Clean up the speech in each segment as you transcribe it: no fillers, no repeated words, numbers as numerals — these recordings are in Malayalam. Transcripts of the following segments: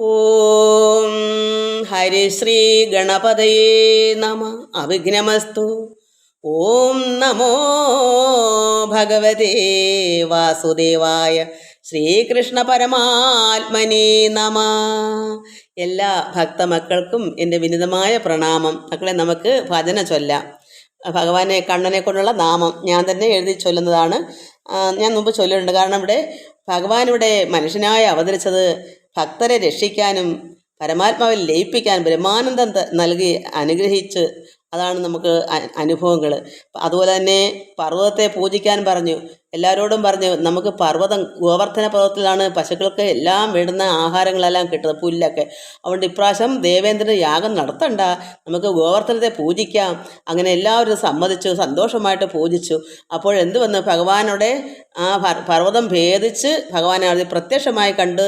ഓം ഹരിശ്രീ ഗണപതയേ നമ. അവിഘ്നമസ്തു. ഓം നമോ ഭഗവതേ വാസുദേവായ ശ്രീകൃഷ്ണ പരമാത്മനേ നമ. എല്ലാ ഭക്തമക്കൾക്കും എൻ്റെ വിനിതമായ പ്രണാമം. മക്കളെ, നമുക്ക് ഭജന ചൊല്ലാം. ഭഗവാനെ കണ്ണനെ കൊണ്ടുള്ള നാമം ഞാൻ തന്നെ എഴുതി ചൊല്ലുന്നതാണ്. ഞാൻ മുമ്പ് ചൊല്ലിയിട്ടുണ്ട്. കാരണം ഭഗവാൻ ഇവിടെ മനുഷ്യനായി അവതരിച്ചത് ഭക്തരെ രക്ഷിക്കാനും പരമാത്മാവിൽ ലയിപ്പിക്കാനും ബ്രഹ്മാനന്ദം നൽകി അനുഗ്രഹിച്ച്, അതാണ് നമുക്ക് അനുഭവങ്ങൾ. അതുപോലെ തന്നെ പർവ്വതത്തെ പൂജിക്കാൻ പറഞ്ഞു, എല്ലാവരോടും പറഞ്ഞു. നമുക്ക് ഗോവർദ്ധന പർവ്വതത്തിലാണ് പശുക്കൾക്ക് എല്ലാം വേണ്ടുന്ന ആഹാരങ്ങളെല്ലാം കിട്ടുന്നത്, പുല്ലൊക്കെ. അതുകൊണ്ട് ഇപ്രാവശ്യം ദേവേന്ദ്രന് യാഗം നടത്തണ്ട, നമുക്ക് ഗോവർദ്ധനത്തെ പൂജിക്കാം. അങ്ങനെ എല്ലാവരും സമ്മതിച്ചു, സന്തോഷമായിട്ട് പൂജിച്ചു. അപ്പോൾ എന്ത് വന്നു, ഭഗവാനോടെ ആ പർവ്വതം ഭേദിച്ച് ഭഗവാനെ പ്രത്യക്ഷമായി കണ്ട്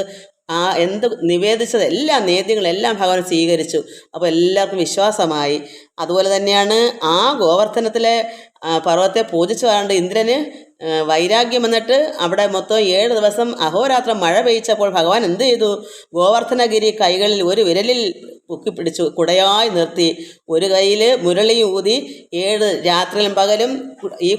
എന്ത് നിവേദിച്ചത് നേദ്യങ്ങളെല്ലാം ഭഗവാൻ സ്വീകരിച്ചു. അപ്പോൾ എല്ലാവർക്കും വിശ്വാസമായി. അതുപോലെ തന്നെയാണ് ആ ഗോവർദ്ധനത്തിലെ പർവ്വതത്തെ പൂജിച്ചു കൊണ്ട് ഇന്ദ്രന് വൈരാഗ്യം വന്നിട്ട് അവിടെ മൊത്തം 7 ദിവസം അഹോരാത്രം മഴ പെയ്ച്ചപ്പോൾ ഭഗവാൻ എന്ത് ചെയ്തു, ഗോവർദ്ധനഗിരി കൈകളിൽ ഒരു വിരലിൽ പൊക്കിപ്പിടിച്ചു, കുടയായി നിർത്തി. ഒരു കയ്യിൽ മുരളി ഊതി 7 രാത്രിയിലും പകലും ഈ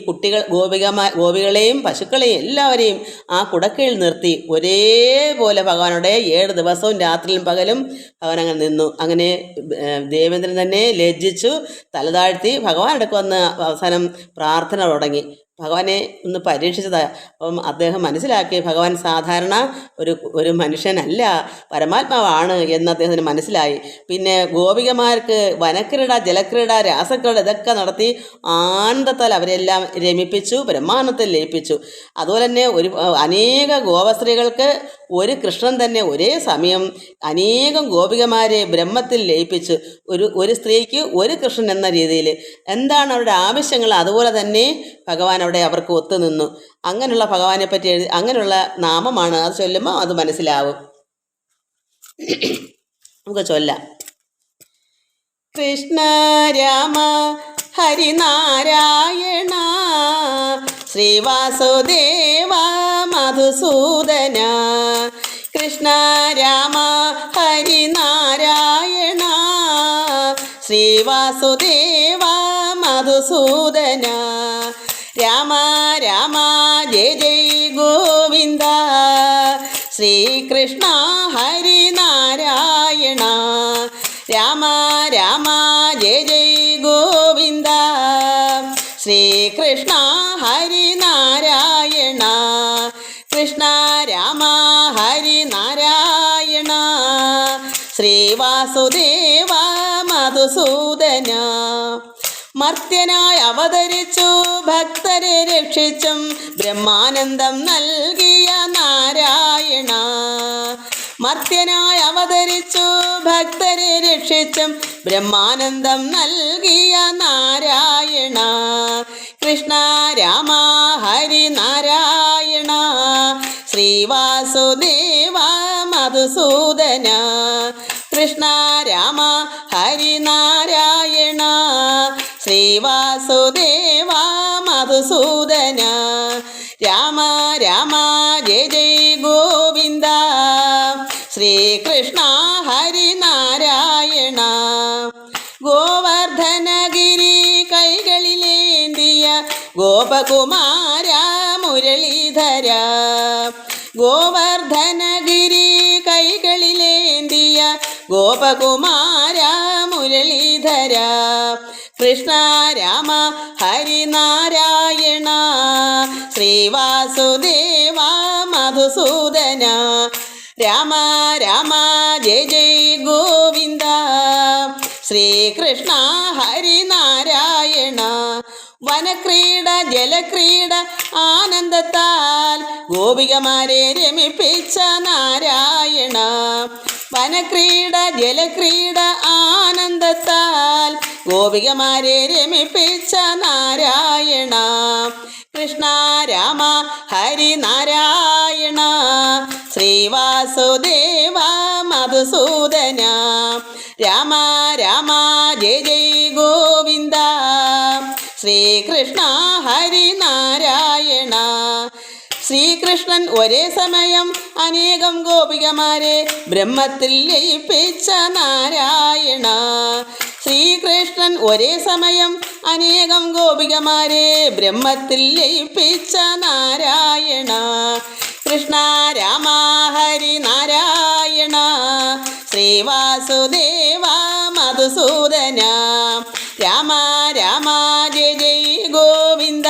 ഗോപികളെയും പശുക്കളെയും എല്ലാവരെയും ആ കുടക്കീഴിൽ നിർത്തി ഒരേപോലെ ഭഗവാനോടെ 7 ദിവസവും രാത്രിയിലും പകലും ഭഗവാൻ അങ്ങനെ നിന്നു. അങ്ങനെ ദേവേന്ദ്രൻ തന്നെ ലജ്ജിച്ചു, തലതാഴ്ത്തി ഭഗവാൻ അടുക്ക് വന്ന് അവസാനം പ്രാർത്ഥന തുടങ്ങി. ഭഗവാനെ ഒന്ന് പരീക്ഷിച്ചതാണ്. അപ്പം അദ്ദേഹം മനസ്സിലാക്കി ഭഗവാൻ സാധാരണ ഒരു മനുഷ്യനല്ല, പരമാത്മാവാണ് എന്ന് അദ്ദേഹത്തിന് മനസ്സിലായി. പിന്നെ ഗോപികമാർക്ക് വനക്രീഡ, ജലക്രീഡ, രാസക്രീഡ ഇതൊക്കെ നടത്തി ആനന്ദത്താൽ അവരെല്ലാം രമിപ്പിച്ചു, ബ്രഹ്മാനന്ദത്തിൽ ലയിപ്പിച്ചു. അതുപോലെ തന്നെ അനേക ഗോപസ്ത്രീകൾക്ക് ഒരു കൃഷ്ണൻ തന്നെ ഒരേ സമയം അനേകം ഗോപികമാരെ ബ്രഹ്മത്തിൽ ലയിപ്പിച്ചു. ഒരു സ്ത്രീക്ക് ഒരു കൃഷ്ണൻ എന്ന രീതിയിൽ എന്താണ് അവരുടെ ആവശ്യങ്ങൾ, അതുപോലെ തന്നെ ഭഗവാൻ അവിടെ അവർക്ക് ഒത്തുനിന്നു. അങ്ങനെയുള്ള ഭഗവാനെ പറ്റി അങ്ങനെയുള്ള നാമമാണ്. അത് ചൊല്ലുമ്പോൾ അത് മനസ്സിലാവും. നമുക്ക് ചൊല്ലാം. കൃഷ്ണ രാമ ഹരിനാരായണ ശ്രീവാസുദേവ മധുസൂദന. കൃഷ്ണ രാമ ഹരിനാരായണ ശ്രീവാസുദേവ മധുസൂദന. രാമ രാമ ജയ ജയ ഗോവിന്ദ ശ്രീകൃഷ്ണ ഹരിനാരായണ. രാമ രാമ ജയ ജയ ഗോവിന്ദ ശ്രീകൃഷ്ണ ഹരിനാരായണ. കൃഷ്ണ രാമ ഹരിനാരായണ ശ്രീവാസുദേവ മധുസൂദന. മർത്യനായി അവതരിച്ചു ഭക്തരെ രക്ഷിച്ചും ബ്രഹ്മാനന്ദം നൽകിയ നാരായണ. മർത്യനായി അവതരിച്ചു ഭക്തരെ രക്ഷിച്ചും ബ്രഹ്മാനന്ദം നൽകിയ നാരായണ. കൃഷ്ണ രാമ ഹരിനാരായണ ശ്രീവാസുദേവ മധുസൂദന. കൃഷ്ണ രാമ ഹരിനാരായണ ശ്രീവാസുദേവ മധുസൂദന. രാമ രാമ ജയ ജയ ഗോവിന്ദ ശ്രീകൃഷ്ണ ഹരിനാരായണ. ഗോവർദ്ധനഗിരി കൈകളിലേന്തിയ ഗോപകുമാര മുരളീധര. ഗോവർദ്ധനഗിരി കൈകളിലേന്തിയ ഗോപകുമാര മുരളീധര. കൃഷ്ണ രാമ ഹരിനാരായണ ശ്രീവാസുദേവ മധുസൂദന. രാമ രാമ ജയ ജയ ഗോവിന്ദ ശ്രീകൃഷ്ണ ഹരിനാരായണ. വനക്രീഡ ജലക്രീഡ ആനന്ദത്താൽ ഗോപികമാരെ രമിപ്പിച്ച നാരായണ. വനക്രീഡ ജലക്രീഡ ആനന്ദത്താൽ ഗോപികമാരെ രമിപ്പിച്ച നാരായണ. കൃഷ്ണ രാമ ഹരിനാരായണ ശ്രീവാസുദേവ മധുസൂദന. രാമ രാമ ജയ ജയ ഗോവിന്ദ ശ്രീകൃഷ്ണ ഹരിനാരായണ. ശ്രീകൃഷ്ണ ശ്രീകൃഷ്ണൻ ഒരേ സമയം അനേകം ഗോപികമാരെ ബ്രഹ്മത്തിൽ ലയിപ്പിച്ച നാരായണ. ശ്രീകൃഷ്ണൻ ഒരേ സമയം അനേകം ഗോപികമാരെ ബ്രഹ്മത്തിൽ ലയിപ്പിച്ച നാരായണ. കൃഷ്ണ രാമ ഹരി നാരായണ ശ്രീവാസുദേവ മധുസൂദന. രാമ രാമ ജയ ജയ ഗോവിന്ദ.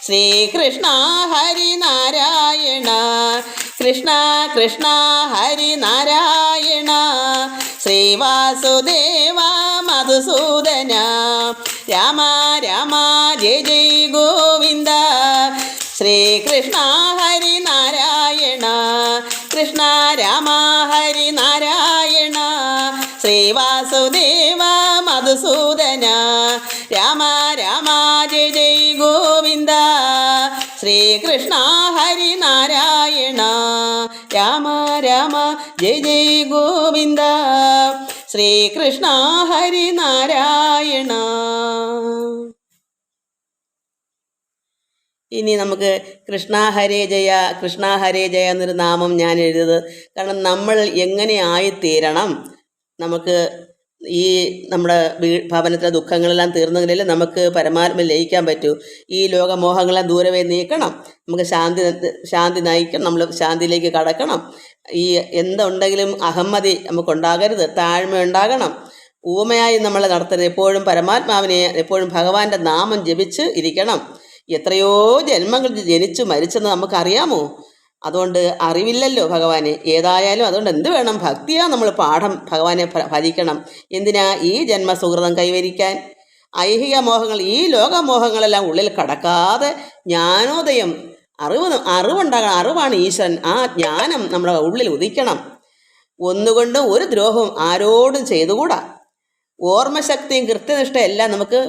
ശ്രീകൃഷ്ണ ഹരി നാരായണ. കൃഷ്ണ കൃഷ്ണ ഹരി നാരായണ ശ്രീവാസുദേവ മധുസൂദന. രാമ രാമ ജയ ജയ ഗോവിന്ദ. ശ്രീകൃഷ്ണ ഹരി നാരായണ. കൃഷ്ണ രാമ ഹരി നാരായണ ശ്രീവാസുദേവ മധുസൂദന. രാമ രാമ ജയ ജയ ഗോവിന്ദ. ശ്രീകൃഷ്ണ ഹരി നാരായണ. രാമ രാമ ജയ ജയ ഗോവിന്ദ. ശ്രീകൃഷ്ണ ഹരി നാരായണ. ഇനി നമുക്ക് കൃഷ്ണ ഹരേ ജയ കൃഷ്ണ ഹരേ ജയ എന്നൊരു നാമം ഞാൻ എഴുതിയത് കാരണം നമ്മൾ എങ്ങനെ ആയിത്തീരണം, നമുക്ക് ഈ നമ്മുടെ ഭവനത്തിലെ ദുഃഖങ്ങളെല്ലാം തീർന്നെങ്കിലേ നമുക്ക് പരമാത്മ ലയിക്കാൻ പറ്റൂ. ഈ ലോകമോഹങ്ങളെല്ലാം ദൂരവേ നീക്കണം, നമുക്ക് ശാന്തി നയിക്കണം, നമ്മൾ ശാന്തിയിലേക്ക് കടക്കണം. ഈ എന്തുണ്ടെങ്കിലും അഹമ്മതി നമുക്കുണ്ടാകരുത്, താഴ്മ ഉണ്ടാകണം. ഊമയായി നമ്മളെ നടത്തരുത്, എപ്പോഴും പരമാത്മാവിനെ എപ്പോഴും ഭഗവാന്റെ നാമം ജപിച്ച് ഇരിക്കണം. എത്രയോ ജന്മങ്ങൾ ജനിച്ചു മരിച്ചെന്ന് നമുക്കറിയാമോ? അതുകൊണ്ട് അറിവില്ലല്ലോ ഭഗവാനെ. ഏതായാലും അതുകൊണ്ട് എന്ത് വേണം, ഭക്തിയാ നമ്മൾ പാഠം ഭഗവാനെ ഭജിക്കണം. എന്തിനാ? ഈ ജന്മസുഹൃതം കൈവരിക്കാൻ. ഐഹിക മോഹങ്ങൾ, ഈ ലോകമോഹങ്ങളെല്ലാം ഉള്ളിൽ കടക്കാതെ ജ്ഞാനോദയം, അറിവുണ്ടാകണം. അറിവാണ് ഈശ്വരൻ. ആ ജ്ഞാനം നമ്മുടെ ഉള്ളിൽ ഉദിക്കണം. ഒന്നുകൊണ്ടും ഒരു ദ്രോഹവും ആരോടും ചെയ്തുകൂടാ. ഓർമ്മശക്തിയും കൃത്യനിഷ്ഠയെല്ലാം നമുക്ക്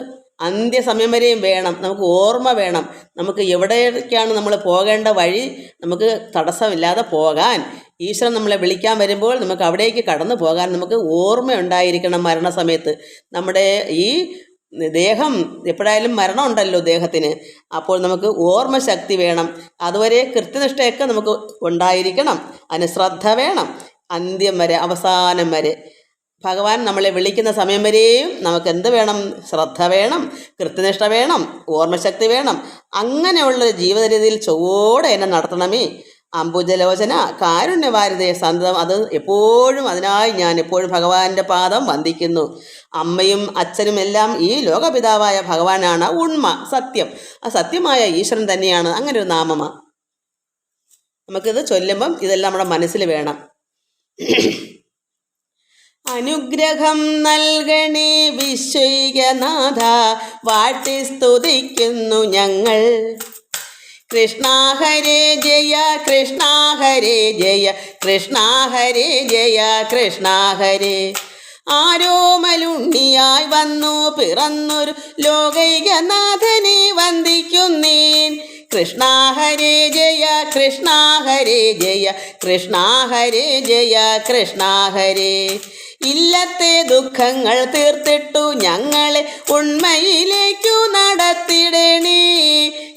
അന്ത്യസമയം വരെയും വേണം. നമുക്ക് ഓർമ്മ വേണം. നമുക്ക് എവിടേക്കാണ് നമ്മൾ പോകേണ്ട വഴി നമുക്ക് തടസ്സമില്ലാതെ പോകാൻ, ഈശ്വരൻ നമ്മളെ വിളിക്കാൻ വരുമ്പോൾ നമുക്ക് അവിടേക്ക് കടന്നു പോകാൻ നമുക്ക് ഓർമ്മയുണ്ടായിരിക്കണം. മരണസമയത്ത് നമ്മുടെ ഈ ദേഹം എപ്പോഴായാലും മരണം ഉണ്ടല്ലോ ദേഹത്തിന്, അപ്പോൾ നമുക്ക് ഓർമ്മശക്തി വേണം. അതുവരെ കൃത്യനിഷ്ഠയൊക്കെ നമുക്ക് ഉണ്ടായിരിക്കണം. അതിന് ശ്രദ്ധ വേണം. അന്ത്യം വരെ, അവസാനം വരെ ഭഗവാൻ നമ്മളെ വിളിക്കുന്ന സമയം വരെയും നമുക്ക് എന്ത് വേണം? ശ്രദ്ധ വേണം, കൃത്യനിഷ്ഠ വേണം, ഓർമ്മശക്തി വേണം. അങ്ങനെയുള്ളൊരു ജീവിത രീതിയിൽ ചൊവ്വോടെ എന്നെ നടത്തണമേ. അംബുജലോചന കാരുണ്യവാരിതേ സന്തതം. അത് എപ്പോഴും, അതിനായി ഞാൻ എപ്പോഴും ഭഗവാന്റെ പാദം വന്ദിക്കുന്നു. അമ്മയും അച്ഛനും എല്ലാം ഈ ലോകപിതാവായ ഭഗവാനാണ്. ഉണ്മ, സത്യം, ആ സത്യമായ ഈശ്വരൻ തന്നെയാണ്. അങ്ങനെ ഒരു നാമമാണ്. നമുക്കിത് ചൊല്ലുമ്പം ഇതെല്ലാം നമ്മുടെ മനസ്സിൽ വേണം. അനുഗ്രഹം നൽകണേ വിശ്വൈകനാഥ, വാഴ്ത്തി സ്തുതിക്കുന്നു ഞങ്ങൾ. കൃഷ്ണ ഹരേ ജയ കൃഷ്ണ ഹരേ ജയ കൃഷ്ണ ഹരേ ജയ കൃഷ്ണ ഹരേ. ആരോമലുണ്ണിയായി വന്നു പിറന്നൊരു ലോകൈകനാഥനെ വന്ദിക്കുന്നേൻ. കൃഷ്ണ ഹരേ ജയ കൃഷ്ണ ഹരേ ജയ കൃഷ്ണ ഹരേ ജയ കൃഷ്ണ ഹരേ. ഇല്ലത്തെ ദുഃഖങ്ങൾ തീർത്തിട്ടു ഞങ്ങളെ ഉണ്മയിലേക്കു നടത്തിടണേ.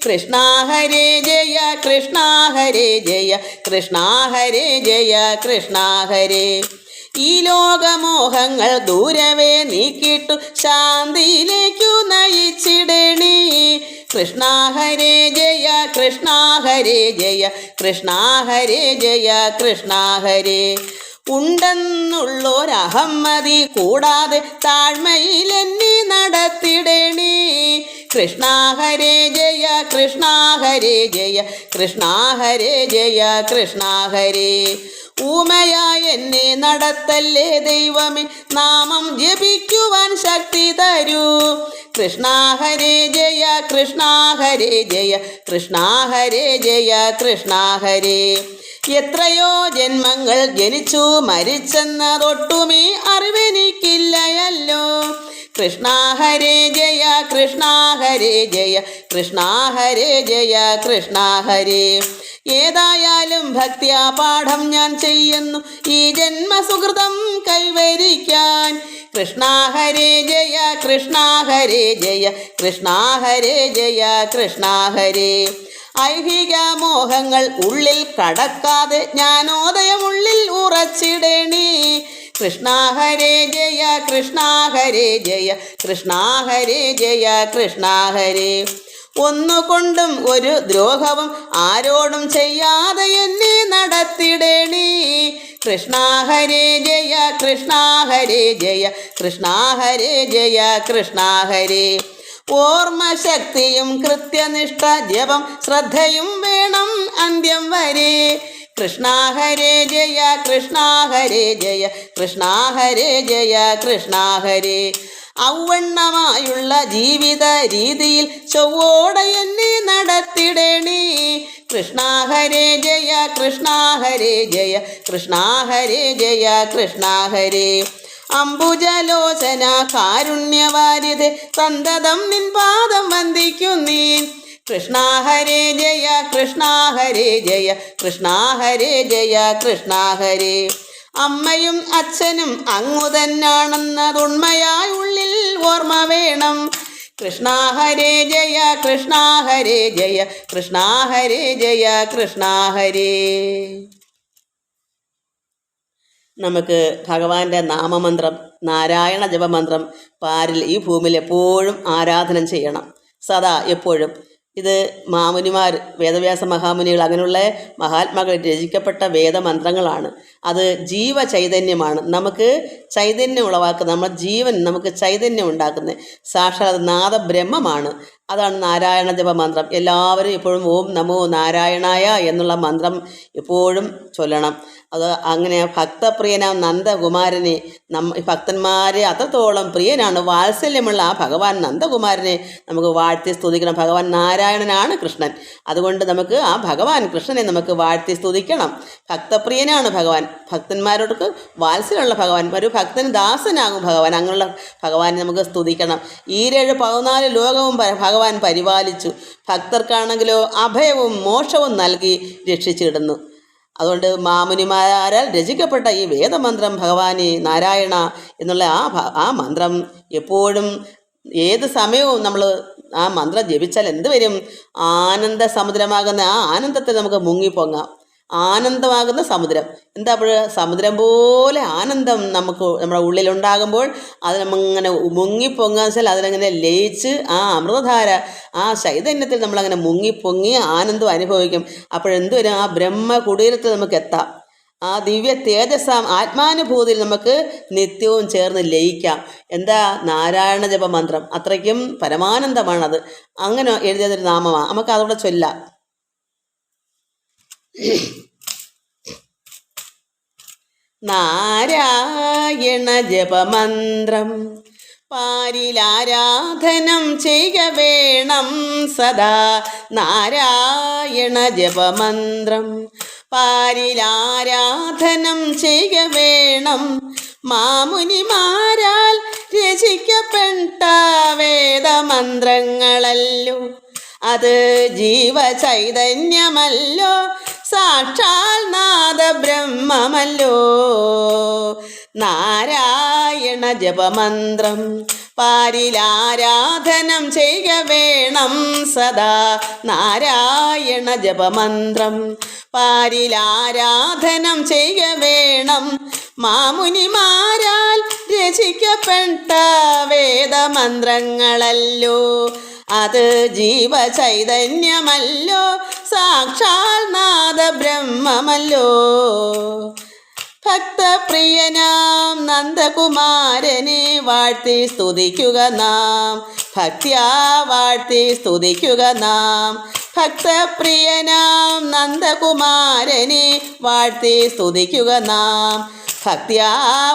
കൃഷ്ണ ഹരേ ജയ കൃഷ്ണ ഹരേ ജയ കൃഷ്ണ ഹരേ ജയ കൃഷ്ണ ഹരേ. ഈ ലോകമോഹങ്ങൾ ദൂരവേ നീക്കിട്ടു ശാന്തിയിലേക്കു നയിച്ചിടണേ. കൃഷ്ണ ഹരേ ജയ കൃഷ്ണ ഹരേ ജയ കൃഷ്ണ ഹരേ ജയ കൃഷ്ണ ഹരേ. ഉണ്ടെന്നുള്ളൊരഹമ്മതി കൂടാതെ താഴ്മയിലെന്നെ നടത്തിടണേ. കൃഷ്ണ ഹരേ ജയ കൃഷ്ണ ഹരേ ജയ കൃഷ്ണ ഹരേ ജയ കൃഷ്ണ ഹരേ. ഊമയായ എന്നെ നടത്തല്ലേ ദൈവമേ, നാമം ജപിക്കുവാൻ ശക്തി തരൂ. കൃഷ്ണ ഹരേ ജയ കൃഷ്ണ ഹരേ ജയ കൃഷ്ണ ഹരേ ജയ കൃഷ്ണ ഹരേ. എത്രയോ ജന്മങ്ങൾ ജനിച്ചു മരിച്ചെന്നതൊട്ടുമേ അറിവെനിക്കില്ലയല്ലോ. കൃഷ്ണ ഹരേ ജയ കൃഷ്ണ ഹരേ ജയ കൃഷ്ണ ഹരേ ജയ കൃഷ്ണ ഹരേ. ഏതായാലും ഭക്തിയാ പാഠം ഞാൻ ചെയ്യുന്നു ഈ ജന്മസുഹൃതം കൈവരിക്കാൻ. കൃഷ്ണ ഹരേ ജയ കൃഷ്ണ ഹരേ ജയ കൃഷ്ണ ഹരേ ജയ കൃഷ്ണ ഹരേ. ഐഹിക മോഹങ്ങൾ ഉള്ളിൽ കടക്കാതെ ജ്ഞാനോദയമുള്ളിൽ ഉറച്ചിടണി. കൃഷ്ണ ഹരേ ജയ കൃഷ്ണ ഹരേ ജയ കൃഷ്ണ ഹരേ ജയ കൃഷ്ണ ഹരേ. ഒന്നുകൊണ്ടും ഒരു ദ്രോഹവും ആരോടും ചെയ്യാതെ എന്നെ നടത്തിടണി. കൃഷ്ണ ഹരേ ജയ കൃഷ്ണ ഹരേ ജയ കൃഷ്ണ ഹരേ ജയ കൃഷ്ണ ഹരേ. ഓർമ്മശക്തിയും കൃത്യനിഷ്ഠ ജപം ശ്രദ്ധയും വേണം അന്ത്യം വരെ. കൃഷ്ണ ഹരേ ജയ കൃഷ്ണ ഹരേ ജയ കൃഷ്ണ ഹരേ ജയ കൃഷ്ണ ഹരേ. ഔവണ്ണമായുള്ള ജീവിത രീതിയിൽ ചൊവ്വോടെ എന്നെ നടത്തിടണി. കൃഷ്ണ ഹരേ ജയ കൃഷ്ണ ഹരേ ജയ കൃഷ്ണ ഹരേ ജയ കൃഷ്ണ ഹരേ. അംബുജലോചന കാരുണ്യവാരിധേ സന്തതം നിൻ പാദം വന്ദിക്കുന്നീ. കൃഷ്ണ ഹരേ ജയ കൃഷ്ണ ഹരേ ജയ കൃഷ്ണ ഹരേ ജയ കൃഷ്ണ ഹരേ. അമ്മയും അച്ഛനും അങ്ങു തന്നാണെന്നതുണ്മയായി ഉള്ളിൽ ഓർമ്മ വേണം. കൃഷ്ണ ഹരേ ജയ കൃഷ്ണ ഹരേ ജയ കൃഷ്ണ ഹരേ ജയ കൃഷ്ണ ഹരേ. നമുക്ക് ഭഗവാന്റെ നാമമന്ത്രം നാരായണ ജപമന്ത്രം പാരിൽ ഈ ഭൂമിയിൽ എപ്പോഴും ആരാധന ചെയ്യണം, സദാ എപ്പോഴും. ഇത് മാമുനിമാർ, വേദവ്യാസ മഹാമുനികൾ, അങ്ങനെയുള്ള മഹാത്മാക്കൾ രചിക്കപ്പെട്ട വേദമന്ത്രങ്ങളാണ്. അത് ജീവചൈതന്യമാണ്, നമുക്ക് ചൈതന്യം ഉളവാക്കുന്നത്, നമ്മുടെ ജീവൻ നമുക്ക് ചൈതന്യം ഉണ്ടാക്കുന്നത്. സാക്ഷാത് നാദബ്രഹ്മമാണ്. അതാണ് നാരായണ ജപമന്ത്രം. എല്ലാവരും എപ്പോഴും ഓം നമോ നാരായണായ എന്നുള്ള മന്ത്രം എപ്പോഴും ചൊല്ലണം. അത് അങ്ങനെ ഭക്തപ്രിയനാം നന്ദകുമാരനെ ഭക്തന്മാരെ അത്രത്തോളം പ്രിയനാണ്, വാത്സല്യമുള്ള ആ ഭഗവാൻ നന്ദകുമാരനെ നമുക്ക് വാഴ്ത്തി സ്തുതിക്കണം. ഭഗവാൻ നാരായണനാണ് കൃഷ്ണൻ. അതുകൊണ്ട് നമുക്ക് ആ ഭഗവാൻ കൃഷ്ണനെ നമുക്ക് വാഴ്ത്തി സ്തുതിക്കണം. ഭക്തപ്രിയനാണ് ഭഗവാൻ, ഭക്തന്മാരോടൊക്കെ വാത്സല്യമുള്ള ഭഗവാൻ, ഒരു ഭക്തന് ദാസനാകും ഭഗവാൻ. അങ്ങനെയുള്ള ഭഗവാനെ നമുക്ക് സ്തുതിക്കണം. 14 ലോകവും ഭഗവാൻ പരിപാലിച്ചു. ഭക്തർക്കാണെങ്കിലോ അഭയവും മോക്ഷവും നൽകി രക്ഷിച്ചിടുന്നു. അതുകൊണ്ട് മാമുനിമാരാൽ രചിക്കപ്പെട്ട ഈ വേദമന്ത്രം ഭഗവാനെ നാരായണ എന്നുള്ള ആ മന്ത്രം എപ്പോഴും ഏത് സമയവും നമ്മൾ ആ മന്ത്രം ജപിച്ചാൽ എന്ത് വരും? ആനന്ദ സമുദ്രമാകുന്ന ആ ആനന്ദത്തിൽ നമുക്ക് മുങ്ങിപ്പൊങ്ങാം. ആനന്ദമാകുന്ന സമുദ്രം. എന്താ അപ്പോൾ സമുദ്രം പോലെ ആനന്ദം നമുക്ക് നമ്മുടെ ഉള്ളിലുണ്ടാകുമ്പോൾ അത് നമ്മങ്ങനെ മുങ്ങിപ്പൊങ്ങാന്ന് വെച്ചാൽ അതിനങ്ങനെ ലയിച്ച് ആ അമൃതധാര ആ ചൈതന്യത്തിൽ നമ്മളങ്ങനെ മുങ്ങിപ്പൊങ്ങി ആനന്ദം അനുഭവിക്കും. അപ്പോഴെന്ത് വരും? ആ ബ്രഹ്മകുടീരത്തിൽ നമുക്ക് എത്താം. ആ ദിവ്യ തേജസ് ആത്മാനുഭൂതിയിൽ നമുക്ക് നിത്യവും ചേർന്ന് ലയിക്കാം. എന്താ? നാരായണ ജപമന്ത്രം. അത്രയ്ക്കും പരമാനന്ദമാണത്. അങ്ങനെ എഴുതിയതൊരു നാമമാണ്. നമുക്ക് അതോടെ ചൊല്ലാം. നാരായണ ജപമന്ത്രം പാരിലാരാധനം ചെയ്യുക വേണം സദാ. നാരായണ ജപമന്ത്രം പാരിലാരാധനം ചെയ്യുക വേണം. മാമുനിമാരാൽ രചിക്കപ്പെട്ട വേദമന്ത്രങ്ങളല്ലോ, അത് ജീവചൈതന്യമല്ലോ, സാക്ഷാൽ നാദബ്രഹ്മമല്ലോ. നാരായണ ജപമന്ത്രം പാരിലാരാധനം ചെയ്യുക വേണം സദാ. നാരായണ ജപമന്ത്രം പാരിലാരാധനം ചെയ്യുക വേണം. മാമുനിമാരാൽ രചിക്കപ്പെട്ട വേദമന്ത്രങ്ങളല്ലോ, അത് ജീവചൈതന്യമല്ലോ, സാക്ഷാൽ നാദബ്രഹ്മമല്ലോ. ഭക്തപ്രിയനാം നന്ദകുമാരനെ വാഴ്ത്തി സ്തുതിക്കുക നാം, ഭക്ത്യാ വാഴ്ത്തി സ്തുതിക്കുക നാം. ഭക്തപ്രിയനാം നന്ദകുമാരനെ വാഴ്ത്തി സ്തുതിക്കുക നാം, ഭക്ത്യാ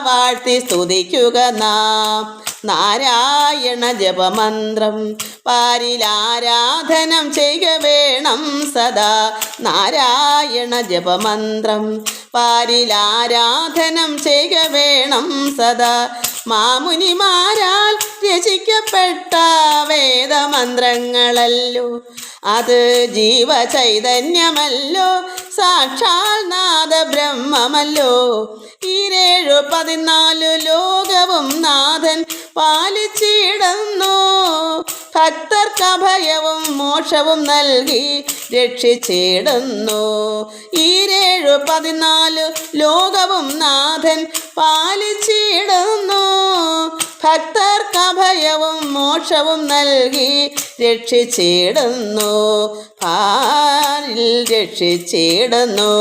വാഴ്ത്തി സ്തുതിക്കുക നാം. നാരായണ ജപമന്ത്രം പാരിലാരാധനം ചെയ്യുക വേണം സദാ. നാരായണ ജപമന്ത്രം പാരിലാരാധനം ചെയ്യുക വേണം സദാ. മാമുനിമാരാൽ രചിക്കപ്പെട്ട വേദമന്ത്രങ്ങളല്ലോ, അത് ജീവചൈതന്യമല്ലോ, സാക്ഷാൽ നാദബ്രഹ്മമല്ലോ. 14 ലോകവും നാഥൻ പാലിച്ചിടുന്നു. ഭക്തർക്കഭയവും മോക്ഷവും നൽകി രക്ഷിച്ചിടുന്നു. 14 ലോകവും നാഥൻ പാലിച്ചിടുന്നു. ഭക്തർക്കഭയവും മോക്ഷവും നൽകി രക്ഷിച്ചിടുന്നു. പാലിൽ രക്ഷിച്ചിടുന്നു.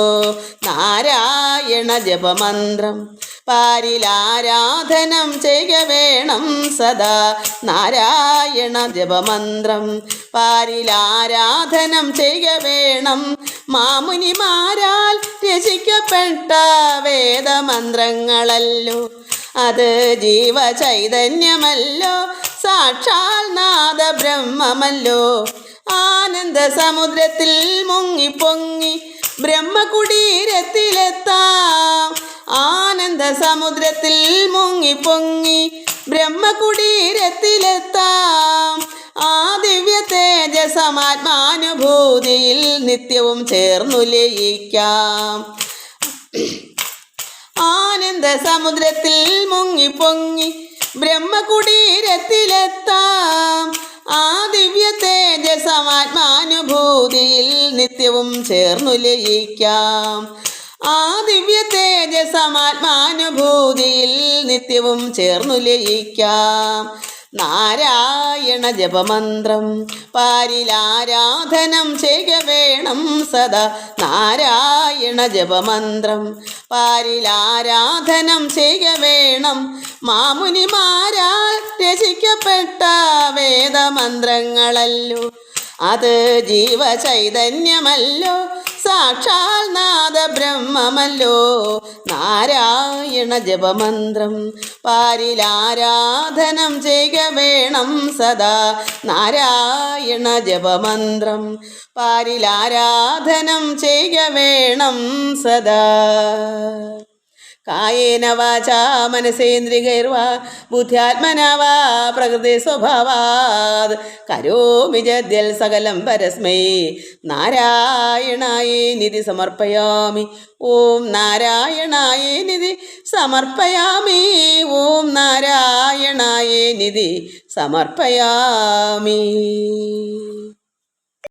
നാരായണ ജപമന്ത്രം പാരിലാരാധനം ചെയ്യ വേണം സദാ. നാരായണ ജപമന്ത്രം പാരിലാരാധനം ചെയ്യ വേണം. മാമുനിമാരാൽ രചിക്കപ്പെട്ട വേദമന്ത്രങ്ങളല്ലോ. അത് ജീവചൈതന്യമല്ലോ, സാക്ഷാൽ നാദ ബ്രഹ്മമല്ലോ. ആനന്ദ സമുദ്രത്തിൽ മുങ്ങിപ്പൊങ്ങി ബ്രഹ്മകുടീരത്തിലെത്താം. ആനന്ദ സമുദ്രത്തിൽ മുങ്ങിപ്പൊങ്ങി ബ്രഹ്മകുടീരത്തിലെത്താം. ആ ദിവ്യ തേജസമാത്മാനുഭൂതിയിൽ നിത്യവും ചേർന്നു ലയിക്കാം. ആനന്ദ സമുദ്രത്തിൽ മുങ്ങിപ്പൊങ്ങി ബ്രഹ്മകുടീരത്തിലെത്താം. ആ ദിവ്യ തേജസമാത്മാനുഭൂതിയിൽ നിത്യവും ചേർന്നു ലയിക്കാം. ആ ദിവ്യ തേജസമാത്മാനുഭൂതിയിൽ നിത്യവും ചേർന്നു ലയിക്കാം. നാരായണ ജപമന്ത്രം പാരിലാരാധനം ചെയ്യ വേണം സദാ. നാരായണ ജപമന്ത്രം പാരിലാരാധനം ചെയ്യ വേണം. മാമുനിമാരാൽ രചിക്കപ്പെട്ട വേദമന്ത്രങ്ങളല്ലോ. അത് ജീവചൈതന്യമല്ലോ, സാക്ഷാൽ നാദ ബ്രഹ്മമല്ലോ. നാരായണ ജപമന്ത്രം പാരിലാരാധനം ചെയ്യ വേണം സദാ. നാരായണ ജപമന്ത്രം പാരിലാരാധനം ചെയ്യ വേണം സദാ. കായേന വാചാ മനസേന്ദ്രിയൈർവാ ബുദ്ധ്യാത്മനാ വാ പ്രകൃതി സ്വഭാവാത് കരോമി യദ്യൽ സകലം പരസ്മൈ നാരായണായേനിധി സമർപ്പയാമി. ഓം നാരായണായേനിധി സമർപ്പയാമി. ഓം നാരായണായേനിധി സമർപ്പയാമി.